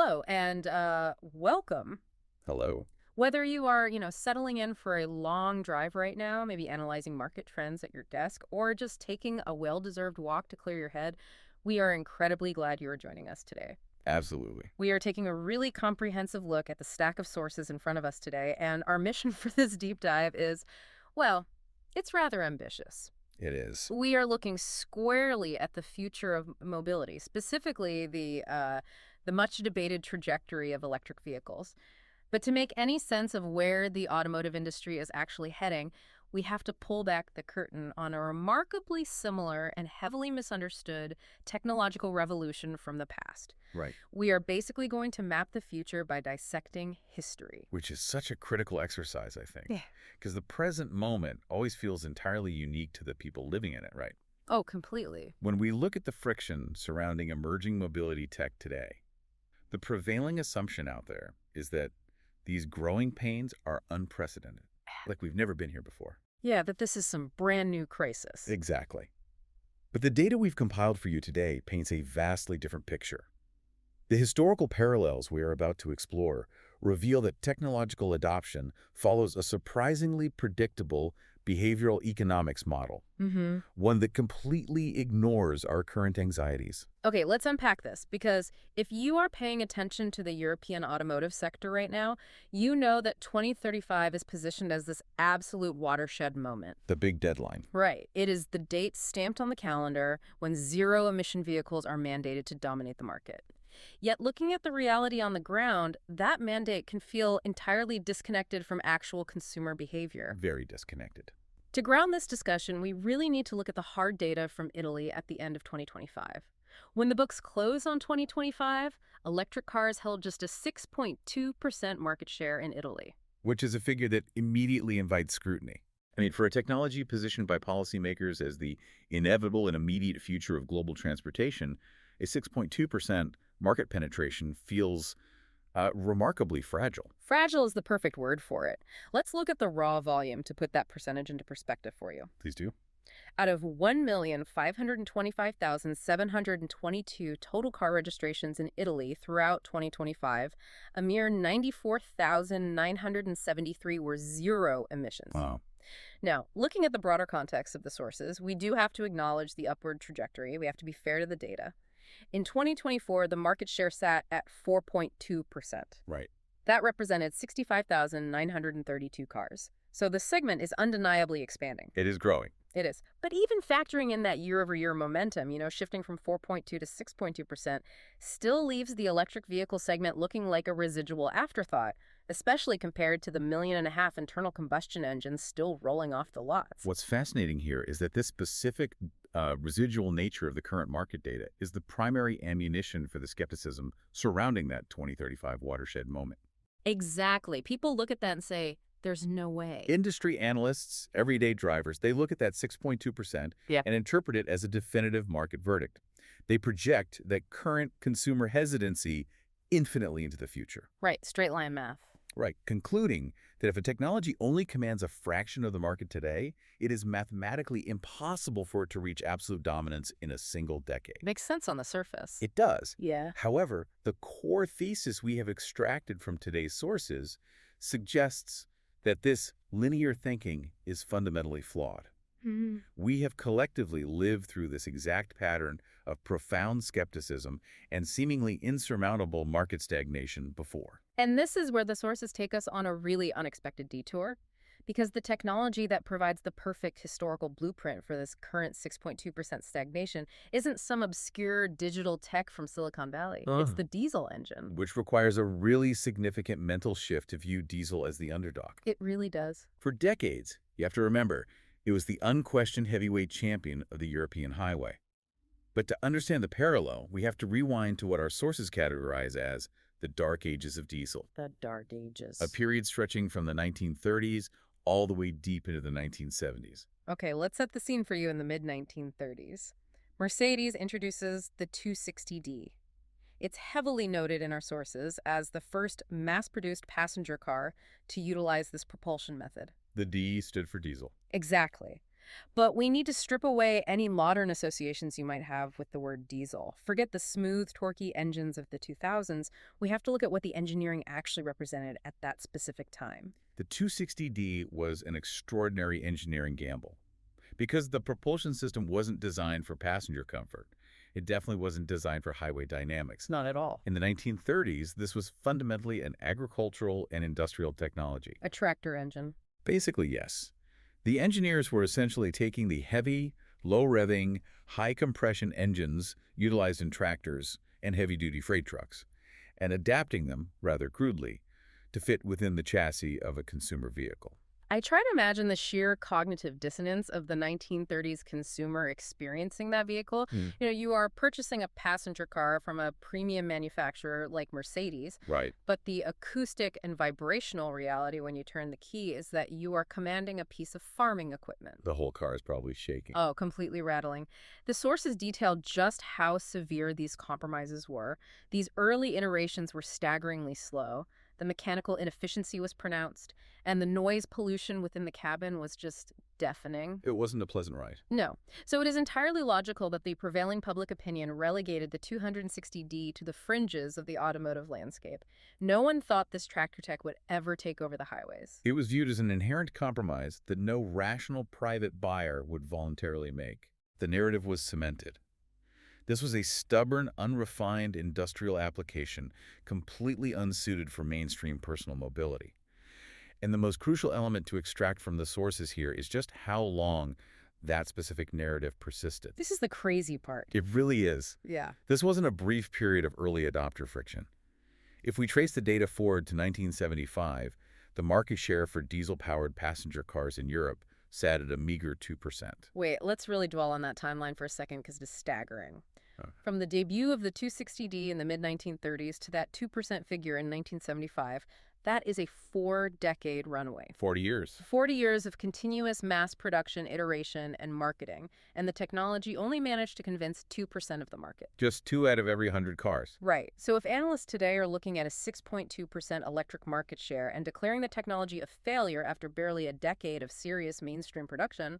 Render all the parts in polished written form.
Hello, and welcome. Hello. Whether you are, settling in for a long drive right now, maybe analyzing market trends at your desk, or just taking a well-deserved walk to clear your head, we are incredibly glad you are joining us today. Absolutely. We are taking a really comprehensive look at the stack of sources in front of us today, and our mission for this deep dive is, well, it's rather ambitious. It is. We are looking squarely at the future of mobility, specifically the much debated trajectory of electric vehicles. But to make any sense of where the automotive industry is actually heading, we have to pull back the curtain on a remarkably similar and heavily misunderstood technological revolution from the past. Right. We are basically going to map the future by dissecting history. Which is such a critical exercise, I think. Yeah. Because the present moment always feels entirely unique to the people living in it, right? Oh, completely. When we look at the friction surrounding emerging mobility tech today, the prevailing assumption out there is that these growing pains are unprecedented, like we've never been here before. Yeah, that this is some brand new crisis. Exactly. But the data we've compiled for you today paints a vastly different picture. The historical parallels we are about to explore reveal that technological adoption follows a surprisingly predictable behavioral economics model, one that completely ignores our current anxieties. Okay, let's unpack this, because if you are paying attention to the European automotive sector right now, you know that 2035 is positioned as this absolute watershed moment. The big deadline. Right. It is the date stamped on the calendar when zero-emission vehicles are mandated to dominate the market. Yet looking at the reality on the ground, that mandate can feel entirely disconnected from actual consumer behavior. Very disconnected. To ground this discussion, we really need to look at the hard data from Italy at the end of 2025. When the books close on 2025, electric cars held just a 6.2% market share in Italy. Which is a figure that immediately invites scrutiny. I mean, for a technology positioned by policymakers as the inevitable and immediate future of global transportation, a 6.2% market penetration feels remarkably fragile. Fragile is the perfect word for it. Let's look at the raw volume to put that percentage into perspective for you. Please do. Out of 1,525,722 total car registrations in Italy throughout 2025, a mere 94,973 were zero emissions. Wow. Now, looking at the broader context of the sources, we do have to acknowledge the upward trajectory. We have to be fair to the data. In 2024, the market share sat at 4.2%. Right. That represented 65,932 cars. So the segment is undeniably expanding. It is growing. It is. But even factoring in that year-over-year momentum, shifting from 4.2 to 6.2%, still leaves the electric vehicle segment looking like a residual afterthought, especially compared to the 1.5 million internal combustion engines still rolling off the lots. What's fascinating here is that this specific residual nature of the current market data is the primary ammunition for the skepticism surrounding that 2035 watershed moment. Exactly. People look at that and say, there's no way. Industry analysts, everyday drivers, they look at that 6.2% and interpret it as a definitive market verdict. They project that current consumer hesitancy infinitely into the future. Right, straight line math. Right, concluding that if a technology only commands a fraction of the market today, it is mathematically impossible for it to reach absolute dominance in a single decade. Makes sense on the surface. It does. Yeah. However, the core thesis we have extracted from today's sources suggests that this linear thinking is fundamentally flawed. We have collectively lived through this exact pattern of profound skepticism and seemingly insurmountable market stagnation before. And this is where the sources take us on a really unexpected detour, because the technology that provides the perfect historical blueprint for this current 6.2% stagnation isn't some obscure digital tech from Silicon Valley. It's the diesel engine. Which requires a really significant mental shift to view diesel as the underdog. It really does. For decades, you have to remember, it was the unquestioned heavyweight champion of the European highway. But to understand the parallel, we have to rewind to what our sources categorize as the dark ages of diesel. The dark ages. A period stretching from the 1930s all the way deep into the 1970s. Okay, let's set the scene for you in the mid-1930s. Mercedes introduces the 260D. It's heavily noted in our sources as the first mass-produced passenger car to utilize this propulsion method. The D stood for diesel. Exactly. But we need to strip away any modern associations you might have with the word diesel. Forget the smooth, torquey engines of the 2000s. We have to look at what the engineering actually represented at that specific time. The 260D was an extraordinary engineering gamble because the propulsion system wasn't designed for passenger comfort. It definitely wasn't designed for highway dynamics. Not at all. In the 1930s, this was fundamentally an agricultural and industrial technology. A tractor engine. Basically, yes. The engineers were essentially taking the heavy, low-revving, high-compression engines utilized in tractors and heavy-duty freight trucks and adapting them, rather crudely, to fit within the chassis of a consumer vehicle. I try to imagine the sheer cognitive dissonance of the 1930s consumer experiencing that vehicle. Hmm. You are purchasing a passenger car from a premium manufacturer like Mercedes, Right. but the acoustic and vibrational reality when you turn the key is that you are commanding a piece of farming equipment. The whole car is probably shaking. Oh, completely rattling. The sources detailed just how severe these compromises were. These early iterations were staggeringly slow. The mechanical inefficiency was pronounced, and the noise pollution within the cabin was just deafening. It wasn't a pleasant ride. No. So it is entirely logical that the prevailing public opinion relegated the 260D to the fringes of the automotive landscape. No one thought this tractor tech would ever take over the highways. It was viewed as an inherent compromise that no rational private buyer would voluntarily make. The narrative was cemented. This was a stubborn, unrefined industrial application, completely unsuited for mainstream personal mobility. And the most crucial element to extract from the sources here is just how long that specific narrative persisted. This is the crazy part. It really is. Yeah. This wasn't a brief period of early adopter friction. If we trace the data forward to 1975, the market share for diesel-powered passenger cars in Europe sat at a meager 2%. Wait, let's really dwell on that timeline for a second because it is staggering. Oh. From the debut of the 260D in the mid-1930s to that 2% figure in 1975, that is a 4-decade runway. 40 years. 40 years of continuous mass production, iteration, and marketing, and the technology only managed to convince 2% of the market. Just 2 out of every 100 cars. Right. So if analysts today are looking at a 6.2% electric market share and declaring the technology a failure after barely a decade of serious mainstream production,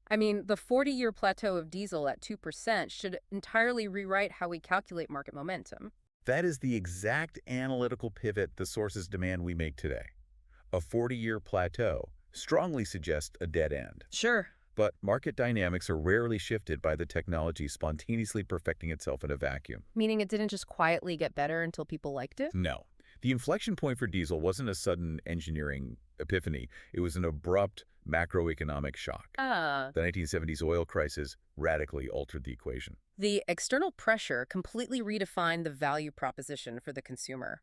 I mean, the 40-year plateau of diesel at 2% should entirely rewrite how we calculate market momentum. That is the exact analytical pivot the sources demand we make today. A 40-year plateau strongly suggests a dead end. Sure. But market dynamics are rarely shifted by the technology spontaneously perfecting itself in a vacuum. Meaning it didn't just quietly get better until people liked it? No. The inflection point for diesel wasn't a sudden engineering epiphany. It was an abrupt macroeconomic shock. The 1970s oil crisis radically altered the equation. The external pressure completely redefined the value proposition for the consumer.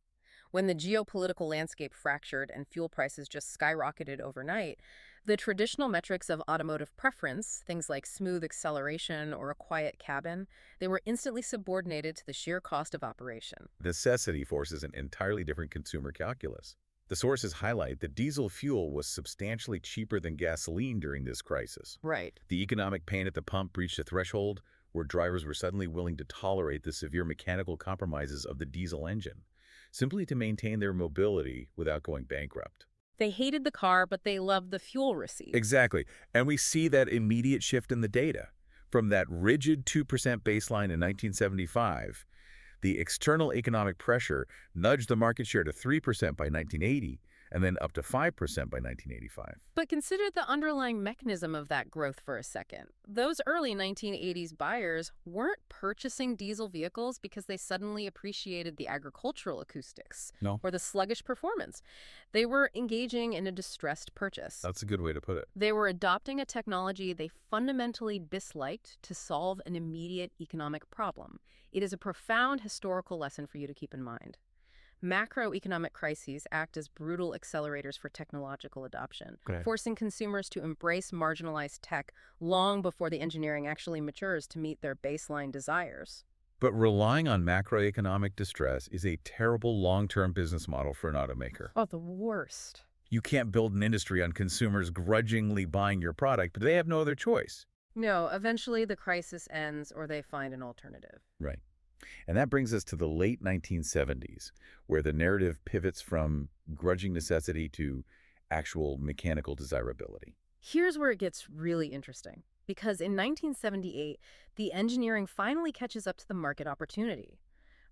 When the geopolitical landscape fractured and fuel prices just skyrocketed overnight, the traditional metrics of automotive preference, things like smooth acceleration or a quiet cabin, they were instantly subordinated to the sheer cost of operation. Necessity forces an entirely different consumer calculus. The sources highlight that diesel fuel was substantially cheaper than gasoline during this crisis. Right. The economic pain at the pump reached a threshold where drivers were suddenly willing to tolerate the severe mechanical compromises of the diesel engine, simply to maintain their mobility without going bankrupt. They hated the car, but they loved the fuel receipt. Exactly. And we see that immediate shift in the data. From that rigid 2% baseline in 1975, the external economic pressure nudged the market share to 3% by 1980, and then up to 5% by 1985. But consider the underlying mechanism of that growth for a second. Those early 1980s buyers weren't purchasing diesel vehicles because they suddenly appreciated the agricultural acoustics No. or the sluggish performance. They were engaging in a distressed purchase. That's a good way to put it. They were adopting a technology they fundamentally disliked to solve an immediate economic problem. It is a profound historical lesson for you to keep in mind. Macroeconomic crises act as brutal accelerators for technological adoption, forcing consumers to embrace marginalized tech long before the engineering actually matures to meet their baseline desires. But relying on macroeconomic distress is a terrible long-term business model for an automaker. Oh, the worst. You can't build an industry on consumers grudgingly buying your product, but they have no other choice. No, eventually the crisis ends or they find an alternative. Right. And that brings us to the late 1970s, where the narrative pivots from grudging necessity to actual mechanical desirability. Here's where it gets really interesting. Because in 1978, the engineering finally catches up to the market opportunity.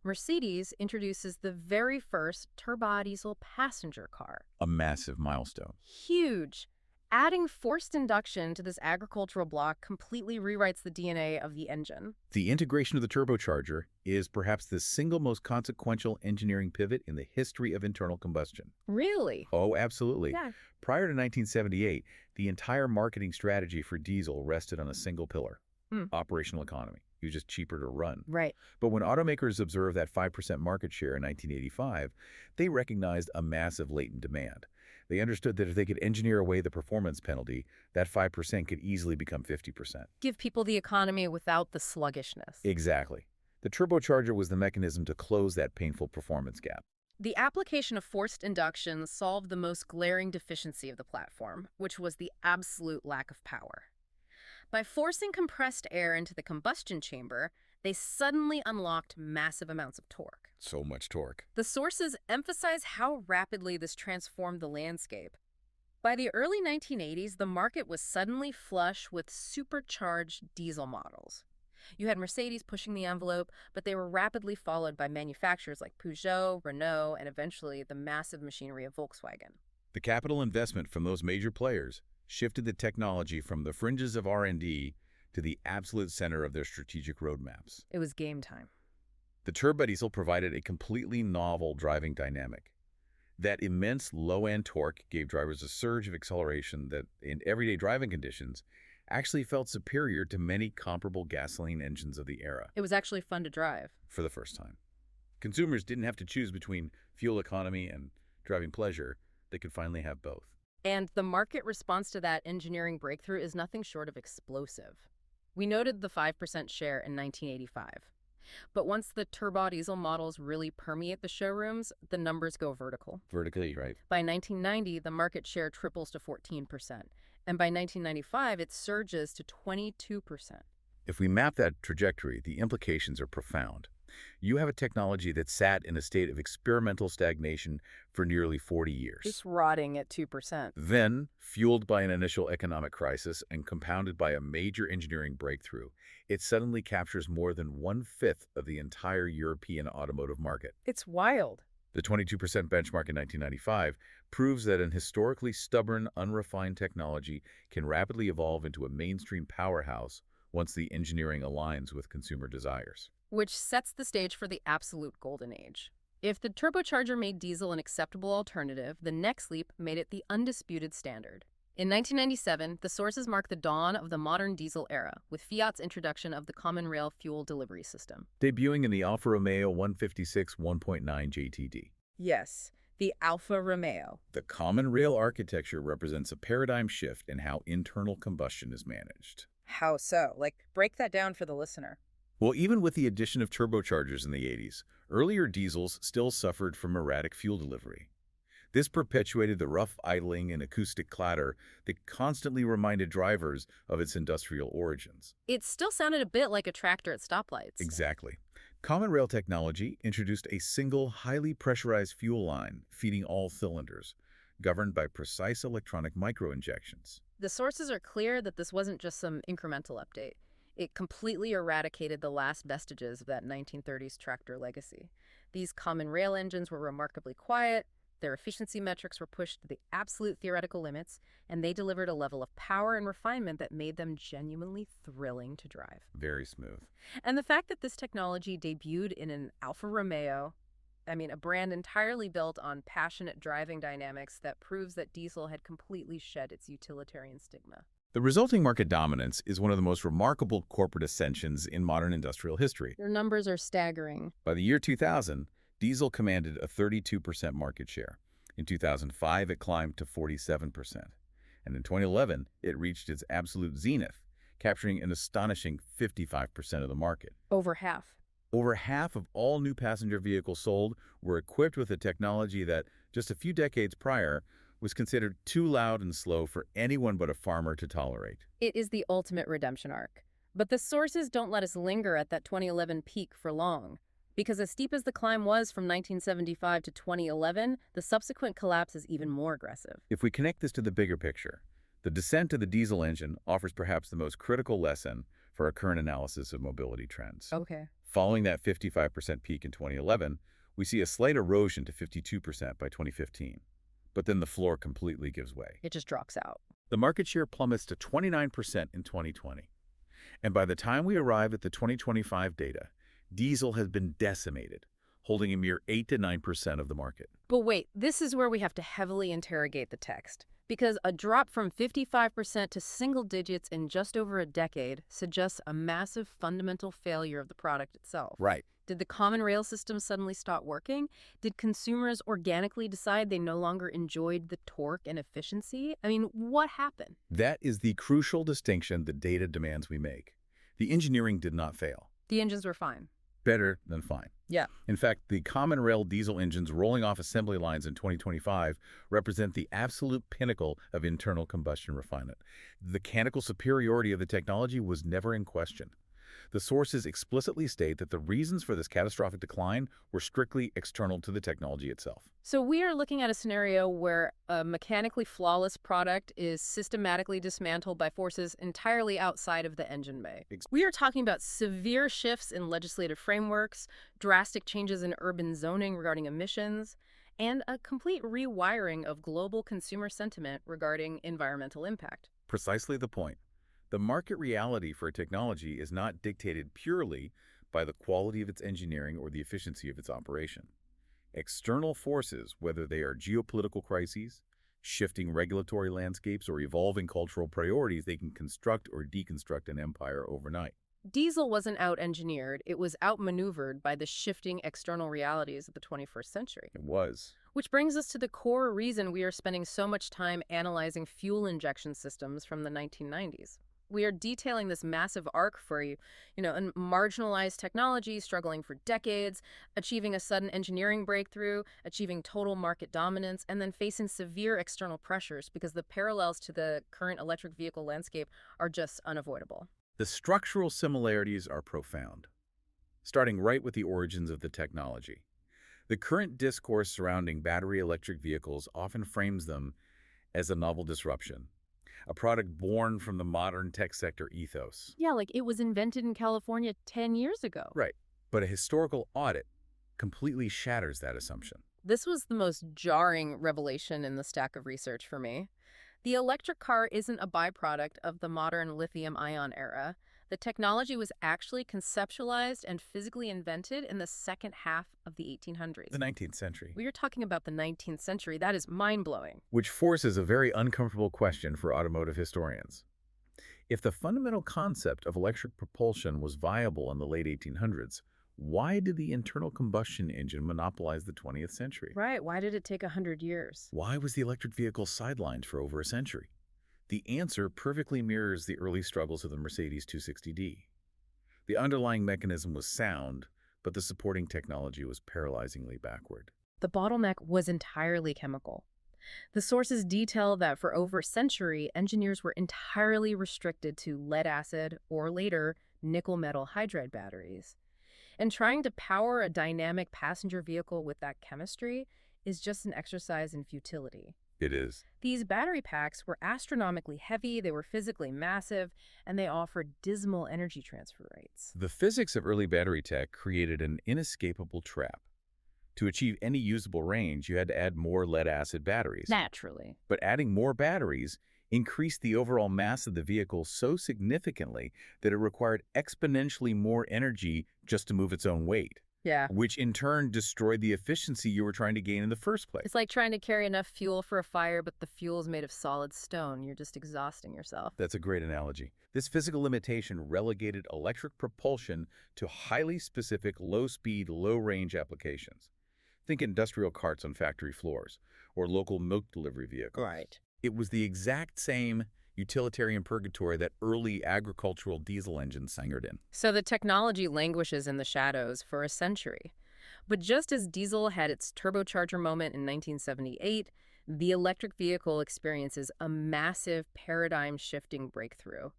Mercedes introduces the very first turbodiesel passenger car. A massive milestone. Huge. Adding forced induction to this agricultural block completely rewrites the DNA of the engine. The integration of the turbocharger is perhaps the single most consequential engineering pivot in the history of internal combustion. Really? Oh, absolutely. Yeah. Prior to 1978, the entire marketing strategy for diesel rested on a single pillar, Hmm. operational economy. It was just cheaper to run. Right. But when automakers observed that 5% market share in 1985, they recognized a massive latent demand. They understood that if they could engineer away the performance penalty, that 5% could easily become 50%. Give people the economy without the sluggishness. Exactly. The turbocharger was the mechanism to close that painful performance gap. The application of forced induction solved the most glaring deficiency of the platform, which was the absolute lack of power. By forcing compressed air into the combustion chamber, they suddenly unlocked massive amounts of torque. So much torque. The sources emphasize how rapidly this transformed the landscape. By the early 1980s, the market was suddenly flush with supercharged diesel models. You had Mercedes pushing the envelope, but they were rapidly followed by manufacturers like Peugeot, Renault, and eventually the massive machinery of Volkswagen. The capital investment from those major players shifted the technology from the fringes of R&D to the absolute center of their strategic roadmaps. It was game time. The turbodiesel provided a completely novel driving dynamic. That immense low-end torque gave drivers a surge of acceleration that, in everyday driving conditions, actually felt superior to many comparable gasoline engines of the era It was actually fun to drive. for the first time. Consumers didn't have to choose between fuel economy and driving pleasure. They could finally have both. And the market response to that engineering breakthrough is nothing short of explosive. We noted the 5% share in 1985. But once the turbodiesel models really permeate the showrooms, the numbers go vertical. Vertically, right? By 1990, the market share triples to 14%. And by 1995, it surges to 22%. If we map that trajectory, the implications are profound. You have a technology that sat in a state of experimental stagnation for nearly 40 years. It's rotting at 2%. Then, fueled by an initial economic crisis and compounded by a major engineering breakthrough, it suddenly captures more than 1/5 of the entire European automotive market. It's wild. The 22% benchmark in 1995 proves that an historically stubborn, unrefined technology can rapidly evolve into a mainstream powerhouse once the engineering aligns with consumer desires. Which sets the stage for the absolute golden age. If the turbocharger made diesel an acceptable alternative, the next leap made it the undisputed standard. In 1997, the sources mark the dawn of the modern diesel era, with Fiat's introduction of the Common Rail fuel delivery system. Debuting in the Alfa Romeo 156 1.9 JTD. Yes, the Alfa Romeo. The Common Rail architecture represents a paradigm shift in how internal combustion is managed. How so? Break that down for the listener. Well, even with the addition of turbochargers in the 80s, earlier diesels still suffered from erratic fuel delivery. This perpetuated the rough idling and acoustic clatter that constantly reminded drivers of its industrial origins. It still sounded a bit like a tractor at stoplights. Exactly. Common rail technology introduced a single, highly pressurized fuel line feeding all cylinders, governed by precise electronic microinjections. The sources are clear that this wasn't just some incremental update. It completely eradicated the last vestiges of that 1930s tractor legacy. These common rail engines were remarkably quiet, their efficiency metrics were pushed to the absolute theoretical limits, and they delivered a level of power and refinement that made them genuinely thrilling to drive. Very smooth. And the fact that this technology debuted in an Alfa Romeo, a brand entirely built on passionate driving dynamics, that proves that diesel had completely shed its utilitarian stigma. The resulting market dominance is one of the most remarkable corporate ascensions in modern industrial history. Their numbers are staggering. By the year 2000, diesel commanded a 32% market share. In 2005, it climbed to 47%. And in 2011, it reached its absolute zenith, capturing an astonishing 55% of the market. Over half. Over half of all new passenger vehicles sold were equipped with a technology that, just a few decades prior, was considered too loud and slow for anyone but a farmer to tolerate. It is the ultimate redemption arc. But the sources don't let us linger at that 2011 peak for long. Because as steep as the climb was from 1975 to 2011, the subsequent collapse is even more aggressive. If we connect this to the bigger picture, The descent of the diesel engine offers perhaps the most critical lesson for our current analysis of mobility trends. Okay. Following that 55% peak in 2011, we see a slight erosion to 52% by 2015. But then the floor completely gives way. It just drops out. The market share plummets to 29% in 2020. And by the time we arrive at the 2025 data, diesel has been decimated, holding a mere 8 to 9% of the market. But wait, this is where we have to heavily interrogate the text. Because a drop from 55% to single digits in just over a decade suggests a massive fundamental failure of the product itself. Right. Did the common rail system suddenly stop working? Did consumers organically decide they no longer enjoyed the torque and efficiency? I mean, what happened? That is the crucial distinction the data demands we make. The engineering did not fail. The engines were fine. Better than fine. Yeah. In fact, the common rail diesel engines rolling off assembly lines in 2025 represent the absolute pinnacle of internal combustion refinement. The mechanical superiority of the technology was never in question. The sources explicitly state that the reasons for this catastrophic decline were strictly external to the technology itself. So we are looking at a scenario where a mechanically flawless product is systematically dismantled by forces entirely outside of the engine bay. We are talking about severe shifts in legislative frameworks, drastic changes in urban zoning regarding emissions, and a complete rewiring of global consumer sentiment regarding environmental impact. Precisely the point. The market reality for a technology is not dictated purely by the quality of its engineering or the efficiency of its operation. External forces, whether they are geopolitical crises, shifting regulatory landscapes, or evolving cultural priorities, they can construct or deconstruct an empire overnight. Diesel wasn't out-engineered, it was outmaneuvered by the shifting external realities of the 21st century. It was. Which brings us to the core reason we are spending so much time analyzing fuel injection systems from the 1990s. We are detailing this massive arc for a marginalized technology struggling for decades, achieving a sudden engineering breakthrough, achieving total market dominance, and then facing severe external pressures because the parallels to the current electric vehicle landscape are just unavoidable. The structural similarities are profound, starting right with the origins of the technology. The current discourse surrounding battery electric vehicles often frames them as a novel disruption, a product born from the modern tech sector ethos. Yeah, like it was invented in California 10 years ago. Right. But a historical audit completely shatters that assumption. This was the most jarring revelation in the stack of research for me. The electric car isn't a byproduct of the modern lithium-ion era. The technology was actually conceptualized and physically invented in the second half of the 1800s. The 19th century. We are talking about the 19th century. That is mind-blowing. Which forces a very uncomfortable question for automotive historians. If the fundamental concept of electric propulsion was viable in the late 1800s, why did the internal combustion engine monopolize the 20th century? Right. Why did it take 100 years? Why was the electric vehicle sidelined for over a century? The answer perfectly mirrors the early struggles of the Mercedes 260D. The underlying mechanism was sound, but the supporting technology was paralyzingly backward. The bottleneck was entirely chemical. The sources detail that for over a century, engineers were entirely restricted to lead acid or later nickel metal hydride batteries. And trying to power a dynamic passenger vehicle with that chemistry is just an exercise in futility. It is. These battery packs were astronomically heavy, they were physically massive, and they offered dismal energy transfer rates. The physics of early battery tech created an inescapable trap. To achieve any usable range, you had to add more lead-acid batteries. Naturally. But adding more batteries increased the overall mass of the vehicle so significantly that it required exponentially more energy just to move its own weight. Yeah. Which in turn destroyed the efficiency you were trying to gain in the first place. It's like trying to carry enough fuel for a fire, but the fuel is made of solid stone. You're just exhausting yourself. That's a great analogy. This physical limitation relegated electric propulsion to highly specific low-speed, low-range applications. Think industrial carts on factory floors or local milk delivery vehicles. Right. It was the exact same utilitarian purgatory that early agricultural diesel engines sangered in. So the technology languishes in the shadows for a century. But just as diesel had its turbocharger moment in 1978, the electric vehicle experiences a massive paradigm-shifting breakthrough.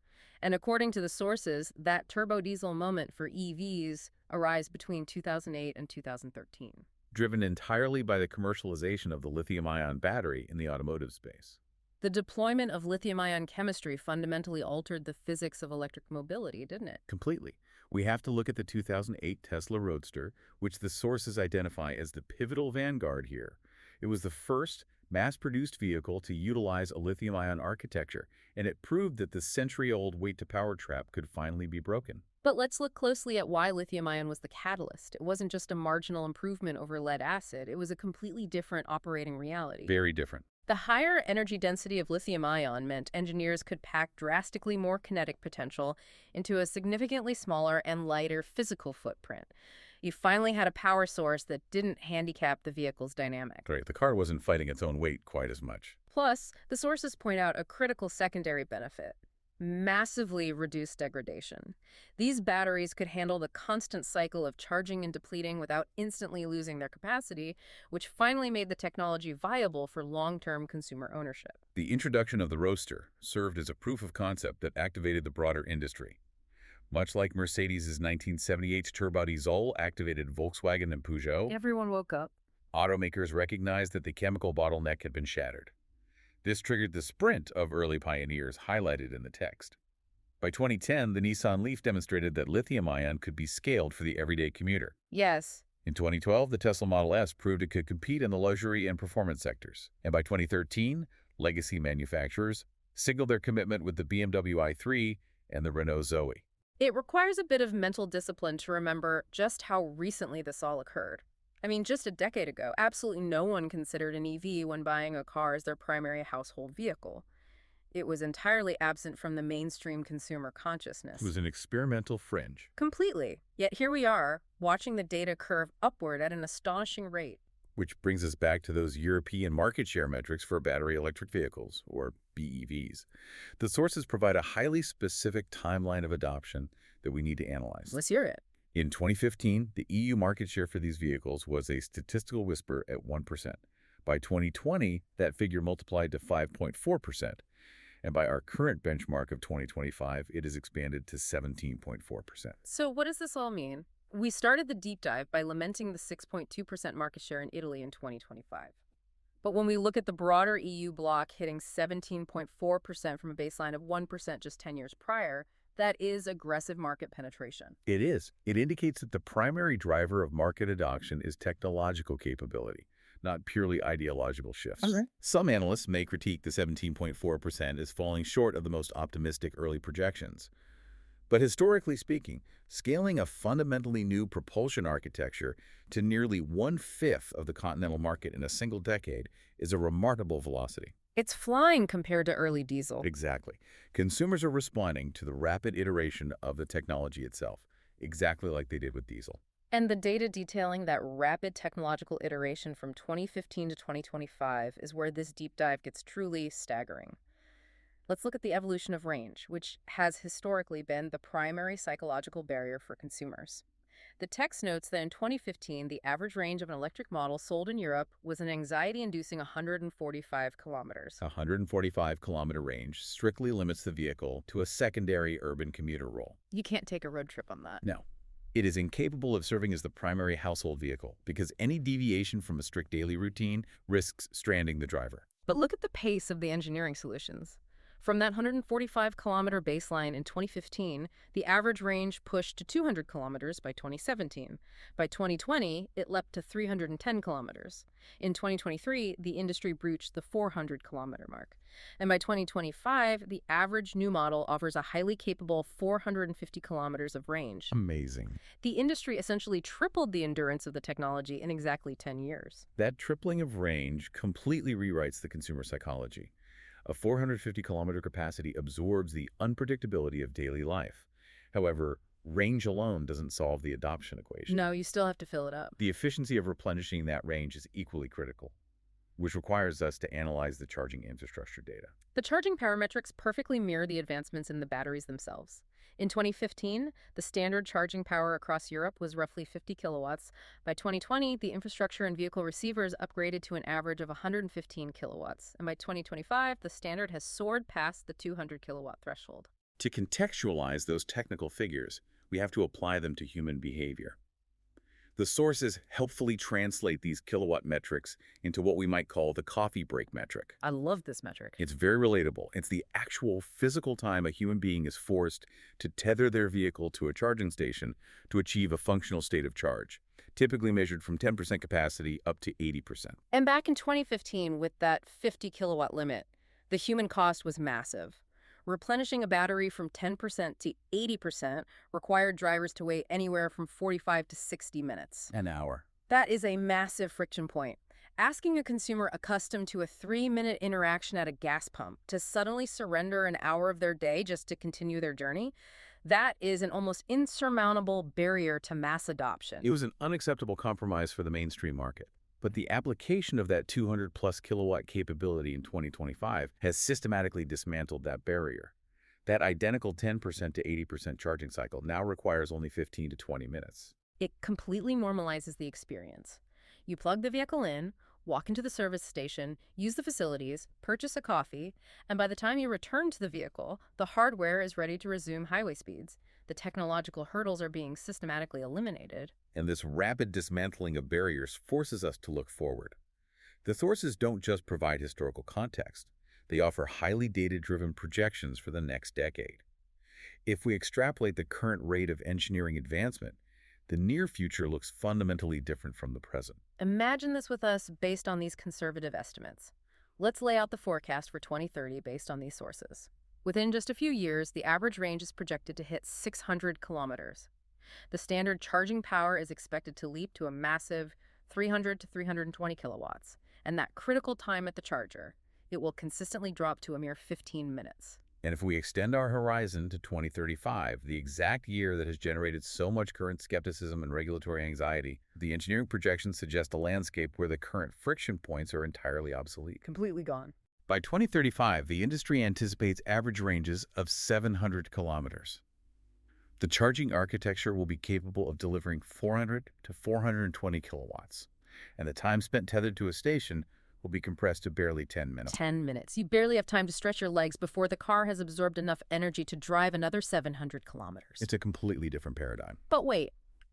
And according to the sources, that turbo diesel moment for EVs arrives between 2008 and 2013. Driven entirely by the commercialization of the lithium-ion battery in the automotive space. The deployment of lithium-ion chemistry fundamentally altered the physics of electric mobility, didn't it? Completely. We have to look at the 2008 Tesla Roadster, which the sources identify as the pivotal vanguard here. It was the first mass-produced vehicle to utilize a lithium-ion architecture, and it proved that the century-old weight-to-power trap could finally be broken. But let's look closely at why lithium-ion was the catalyst. It wasn't just a marginal improvement over lead acid. It was a completely different operating reality. Very different. The higher energy density of lithium-ion meant engineers could pack drastically more kinetic potential into a significantly smaller and lighter physical footprint. You finally had a power source that didn't handicap the vehicle's dynamic. Right, the car wasn't fighting its own weight quite as much. Plus, the sources point out a critical secondary benefit: massively reduced degradation. These batteries could handle the constant cycle of charging and depleting without instantly losing their capacity, which finally made the technology viable for long-term consumer ownership. The introduction of the Roadster served as a proof of concept that activated the broader industry. Much like Mercedes' 1978 turbo diesel activated Volkswagen and Peugeot, Everyone woke up. automakers recognized that the chemical bottleneck had been shattered. This triggered the sprint of early pioneers highlighted in the text. By 2010, the Nissan Leaf demonstrated that lithium-ion could be scaled for the everyday commuter. Yes. In 2012, the Tesla Model S proved it could compete in the luxury and performance sectors. And by 2013, legacy manufacturers signaled their commitment with the BMW i3 and the Renault Zoe. It requires a bit of mental discipline to remember just how recently this all occurred. I mean, just a decade ago, absolutely no one considered an EV when buying a car as their primary household vehicle. It was entirely absent from the mainstream consumer consciousness. It was an experimental fringe. Completely. Yet here we are, watching the data curve upward at an astonishing rate. Which brings us back to those European market share metrics for battery electric vehicles, or BEVs. The sources provide a highly specific timeline of adoption that we need to analyze. Let's hear it. In 2015, the EU market share for these vehicles was a statistical whisper at 1%. By 2020, that figure multiplied to 5.4%. And by our current benchmark of 2025, it has expanded to 17.4%. So what does this all mean? We started the deep dive by lamenting the 6.2% market share in Italy in 2025. But when we look at the broader EU bloc hitting 17.4% from a baseline of 1% just 10 years prior, that is aggressive market penetration. It is. It indicates that the primary driver of market adoption is technological capability, not purely ideological shifts. Okay. Some analysts may critique the 17.4% as falling short of the most optimistic early projections. But historically speaking, scaling a fundamentally new propulsion architecture to nearly 1/5 of the continental market in a single decade is a remarkable velocity. It's flying compared to early diesel. Exactly. Consumers are responding to the rapid iteration of the technology itself, exactly like they did with diesel. And the data detailing that rapid technological iteration from 2015 to 2025 is where this deep dive gets truly staggering. Let's look at the evolution of range, which has historically been the primary psychological barrier for consumers. The text notes that in 2015, the average range of an electric model sold in Europe was an anxiety-inducing 145 kilometers. A 145-kilometer range strictly limits the vehicle to a secondary urban commuter role. You can't take a road trip on that. No. It is incapable of serving as the primary household vehicle because any deviation from a strict daily routine risks stranding the driver. But look at the pace of the engineering solutions. From that 145-kilometer baseline in 2015, the average range pushed to 200 kilometers by 2017. By 2020, it leapt to 310 kilometers. In 2023, the industry breached the 400-kilometer mark. And by 2025, the average new model offers a highly capable 450 kilometers of range. Amazing. The industry essentially tripled the endurance of the technology in exactly 10 years. That tripling of range completely rewrites the consumer psychology. A 450-kilometer capacity absorbs the unpredictability of daily life. However, range alone doesn't solve the adoption equation. No, you still have to fill it up. The efficiency of replenishing that range is equally critical, which requires us to analyze the charging infrastructure data. The charging parametrics perfectly mirror the advancements in the batteries themselves. In 2015, the standard charging power across Europe was roughly 50 kilowatts. By 2020, the infrastructure and vehicle receivers upgraded to an average of 115 kilowatts. And by 2025, the standard has soared past the 200 kilowatt threshold. To contextualize those technical figures, we have to apply them to human behavior. The sources helpfully translate these kilowatt metrics into what we might call the coffee break metric. I love this metric. It's very relatable. It's the actual physical time a human being is forced to tether their vehicle to a charging station to achieve a functional state of charge, typically measured from 10% capacity up to 80%. And back in 2015, with that 50 kilowatt limit, the human cost was massive. Replenishing a battery from 10% to 80% required drivers to wait anywhere from 45 to 60 minutes. An hour. That is a massive friction point. Asking a consumer accustomed to a 3-minute interaction at a gas pump to suddenly surrender an hour of their day just to continue their journey, that is an almost insurmountable barrier to mass adoption. It was an unacceptable compromise for the mainstream market. But the application of that 200-plus kilowatt capability in 2025 has systematically dismantled that barrier. That identical 10% to 80% charging cycle now requires only 15 to 20 minutes. It completely normalizes the experience. You plug the vehicle in, walk into the service station, use the facilities, purchase a coffee, and by the time you return to the vehicle, the hardware is ready to resume highway speeds. The technological hurdles are being systematically eliminated. And this rapid dismantling of barriers forces us to look forward. The sources don't just provide historical context. They offer highly data-driven projections for the next decade. If we extrapolate the current rate of engineering advancement, the near future looks fundamentally different from the present. Imagine this with us based on these conservative estimates. Let's lay out the forecast for 2030 based on these sources. Within just a few years, the average range is projected to hit 600 kilometers. The standard charging power is expected to leap to a massive 300 to 320 kilowatts, and that critical time at the charger, it will consistently drop to a mere 15 minutes. And if we extend our horizon to 2035, the exact year that has generated so much current skepticism and regulatory anxiety, the engineering projections suggest a landscape where the current friction points are entirely obsolete. Completely gone. By 2035, the industry anticipates average ranges of 700 kilometers. The charging architecture will be capable of delivering 400 to 420 kilowatts, and the time spent tethered to a station will be compressed to barely 10 minutes. 10 minutes. You barely have time to stretch your legs before the car has absorbed enough energy to drive another 700 kilometers. It's a completely different paradigm. But wait,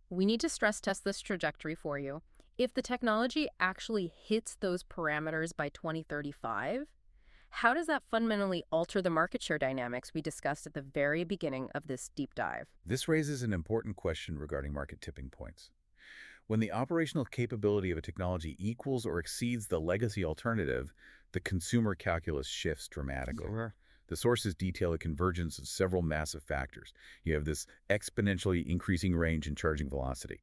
we need to stress test this trajectory for you. If the technology actually hits those parameters by 2035, how does that fundamentally alter the market share dynamics we discussed at the very beginning of this deep dive? This raises an important question regarding market tipping points. When the operational capability of a technology equals or exceeds the legacy alternative, the consumer calculus shifts dramatically. Sure. The sources detail a convergence of several massive factors. You have this exponentially increasing range and charging velocity.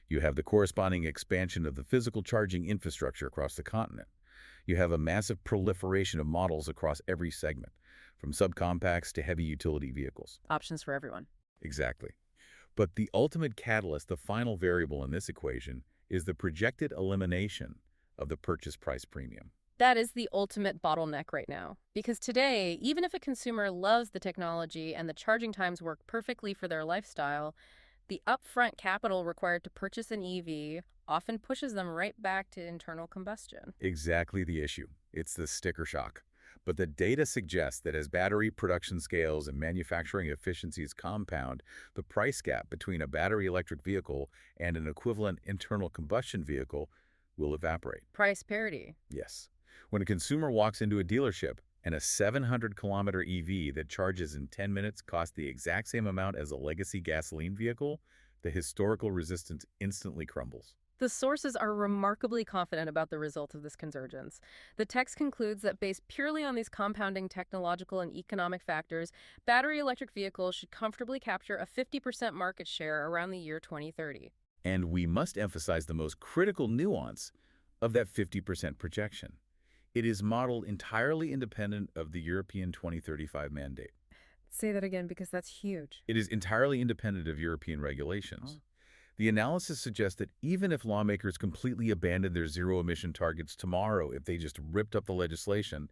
You have the corresponding expansion of the physical charging infrastructure across the continent. You have a massive proliferation of models across every segment, from subcompacts to heavy utility vehicles. Options for everyone. Exactly. But the ultimate catalyst, the final variable in this equation, is the projected elimination of the purchase price premium. That is the ultimate bottleneck right now. Because today, even if a consumer loves the technology and the charging times work perfectly for their lifestyle, the upfront capital required to purchase an EV often pushes them right back to internal combustion. Exactly the issue. It's the sticker shock. But the data suggests that as battery production scales and manufacturing efficiencies compound, the price gap between a battery electric vehicle and an equivalent internal combustion vehicle will evaporate. Price parity. Yes. When a consumer walks into a dealership and a 700-kilometer EV that charges in 10 minutes costs the exact same amount as a legacy gasoline vehicle, the historical resistance instantly crumbles. The sources are remarkably confident about the result of this convergence. The text concludes that based purely on these compounding technological and economic factors, battery electric vehicles should comfortably capture a 50% market share around the year 2030. And we must emphasize the most critical nuance of that 50% projection. It is modeled entirely independent of the European 2035 mandate. Say that again, because that's huge. It is entirely independent of European regulations. Oh. The analysis suggests that even if lawmakers completely abandoned their zero-emission targets tomorrow, if they just ripped up the legislation,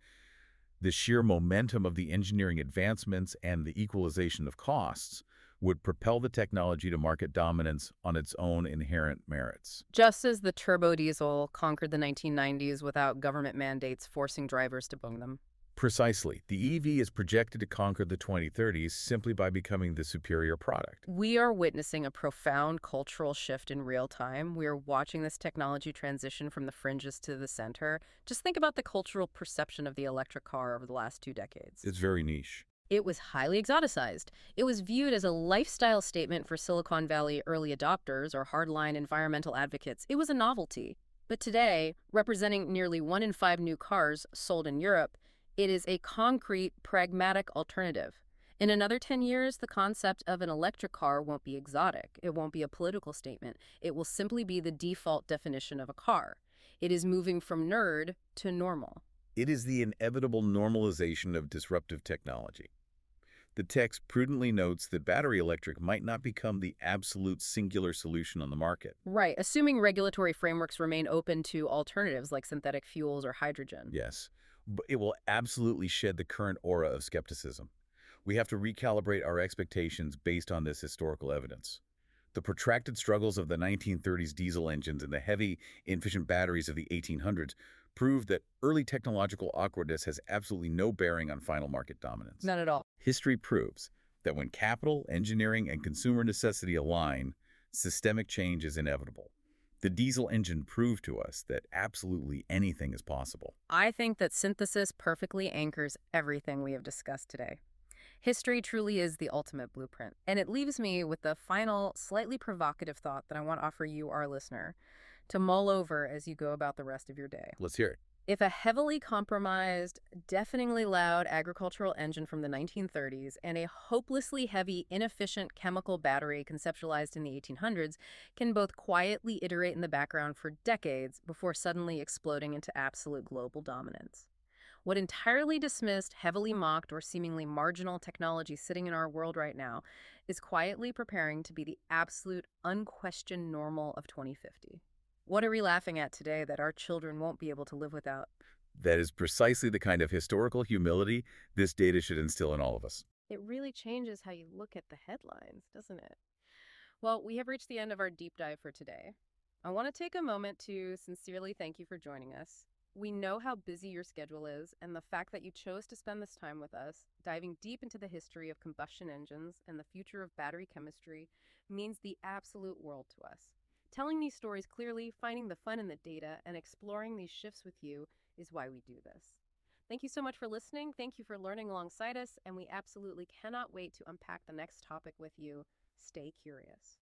the sheer momentum of the engineering advancements and the equalization of costs would propel the technology to market dominance on its own inherent merits. Just as the turbo diesel conquered the 1990s without government mandates forcing drivers to bung them. Precisely. The EV is projected to conquer the 2030s simply by becoming the superior product. We are witnessing a profound cultural shift in real time. We are watching this technology transition from the fringes to the center. Just think about the cultural perception of the electric car over the last 2 decades. It's very niche. It was highly exoticized. It was viewed as a lifestyle statement for Silicon Valley early adopters or hardline environmental advocates. It was a novelty. But today, representing nearly 1 in 5 new cars sold in Europe, it is a concrete, pragmatic alternative. In another 10 years, the concept of an electric car won't be exotic. It won't be a political statement. It will simply be the default definition of a car. It is moving from nerd to normal. It is the inevitable normalization of disruptive technology. The text prudently notes that battery electric might not become the absolute singular solution on the market. Right, assuming regulatory frameworks remain open to alternatives like synthetic fuels or hydrogen. Yes, but it will absolutely shed the current aura of skepticism. We have to recalibrate our expectations based on this historical evidence. The protracted struggles of the 1930s diesel engines and the heavy, inefficient batteries of the 1800s prove that early technological awkwardness has absolutely no bearing on final market dominance. None at all. History proves that when capital, engineering, and consumer necessity align, systemic change is inevitable. The diesel engine proved to us that absolutely anything is possible. I think that synthesis perfectly anchors everything we have discussed today. History truly is the ultimate blueprint. And it leaves me with the final, slightly provocative thought that I want to offer you, our listener, to mull over as you go about the rest of your day. Let's hear it. If a heavily compromised, deafeningly loud agricultural engine from the 1930s and a hopelessly heavy, inefficient chemical battery conceptualized in the 1800s can both quietly iterate in the background for decades before suddenly exploding into absolute global dominance. What entirely dismissed, heavily mocked, or seemingly marginal technology sitting in our world right now is quietly preparing to be the absolute, unquestioned normal of 2050. What are we laughing at today that our children won't be able to live without? That is precisely the kind of historical humility this data should instill in all of us. It really changes how you look at the headlines, doesn't it? Well, we have reached the end of our deep dive for today. I want to take a moment to sincerely thank you for joining us. We know how busy your schedule is, and the fact that you chose to spend this time with us, diving deep into the history of combustion engines and the future of battery chemistry, means the absolute world to us. Telling these stories clearly, finding the fun in the data, and exploring these shifts with you is why we do this. Thank you so much for listening. Thank you for learning alongside us, and we absolutely cannot wait to unpack the next topic with you. Stay curious.